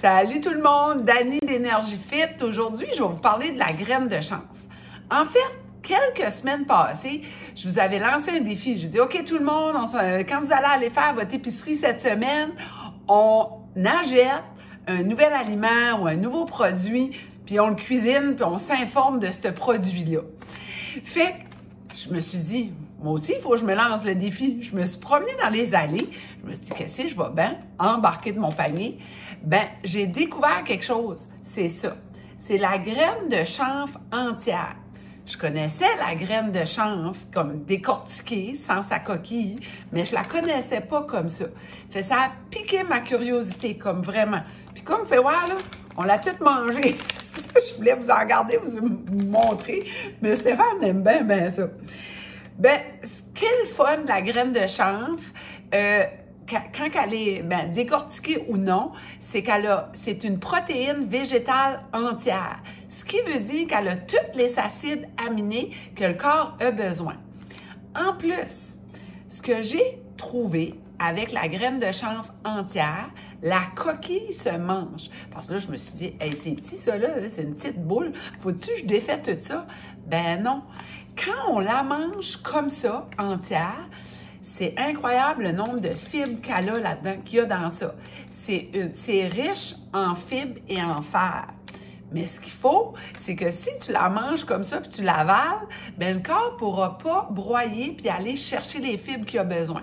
Salut tout le monde, Dani d'Énergie Fit. Aujourd'hui, je vais vous parler de la graine de chanvre. En fait, quelques semaines passées, je vous avais lancé un défi. Je dis, OK tout le monde, quand vous allez aller faire votre épicerie cette semaine, on achète un nouvel aliment ou un nouveau produit, puis on le cuisine, puis on s'informe de ce produit-là. Fait que je me suis dit, moi aussi, il faut que je me lance le défi. Je me suis promenée dans les allées. Je me suis dit, qu'est-ce que je vais bien embarquer de mon panier? Ben, j'ai découvert quelque chose. C'est ça. C'est la graine de chanvre entière. Je connaissais la graine de chanvre comme décortiquée, sans sa coquille, mais je la connaissais pas comme ça. Fait ça a piqué ma curiosité, comme vraiment. Puis comme vous faites voir, là, on l'a toute mangée. Je voulais vous en regarder, vous montrer, mais Stéphane aime bien ça. Ben, ce qui est le fun de la graine de chanvre, quand elle est décortiquée ou non, c'est une protéine végétale entière. Ce qui veut dire qu'elle a tous les acides aminés que le corps a besoin. En plus, ce que j'ai trouvé avec la graine de chanvre entière, la coquille se mange. Parce que là, je me suis dit, hey, c'est petit ça là, c'est une petite boule. Faut-tu que je défais tout ça? Ben non. Quand on la mange comme ça, entière, c'est incroyable le nombre de fibres qu'elle a là-dedans, qu'il y a dans ça. C'est riche en fibres et en fer. Mais ce qu'il faut, c'est que si tu la manges comme ça puis tu l'avales, ben le corps ne pourra pas broyer puis aller chercher les fibres qu'il a besoin.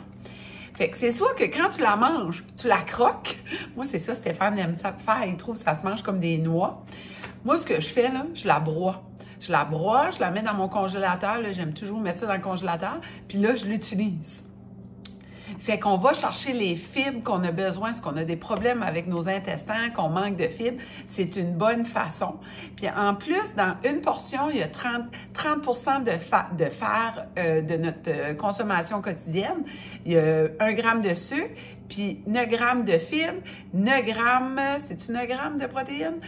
Fait que c'est soit que quand tu la manges, tu la croques. Moi, c'est ça, Stéphane aime ça faire. Il trouve que ça se mange comme des noix. Moi, ce que je fais, là, je la broie. Je la broie, je la mets dans mon congélateur. J'aime toujours mettre ça dans le congélateur. Puis là, je l'utilise. Fait qu'on va chercher les fibres qu'on a besoin, parce qu'on a des problèmes avec nos intestins, qu'on manque de fibres. C'est une bonne façon. Puis en plus, dans une portion, il y a 30% de fer de notre consommation quotidienne. Il y a 1 gramme de sucre, puis 9 grammes de fibres, 9 grammes, c'est-tu 9 grammes de protéines?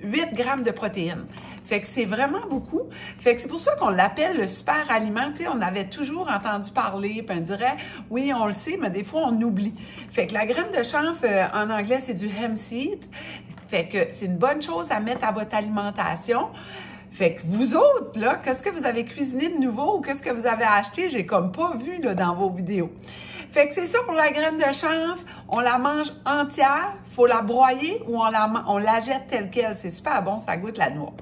8 grammes de protéines. Fait que c'est vraiment beaucoup. Fait que c'est pour ça qu'on l'appelle le super aliment. Tu sais, on avait toujours entendu parler, puis on dirait, oui, on le sait, mais des fois, on oublie. Fait que la graine de chanvre, en anglais, c'est du hemp seed. Fait que c'est une bonne chose à mettre à votre alimentation. Fait que vous autres, là, qu'est-ce que vous avez cuisiné de nouveau ou qu'est-ce que vous avez acheté? J'ai comme pas vu, là, dans vos vidéos. Fait que c'est ça pour la graine de chanvre. On la mange entière. Faut la broyer ou on la jette telle quelle. C'est super bon, ça goûte la noix.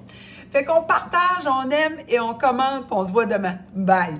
Fait qu'on partage, on aime et on commente, puis on se voit demain. Bye!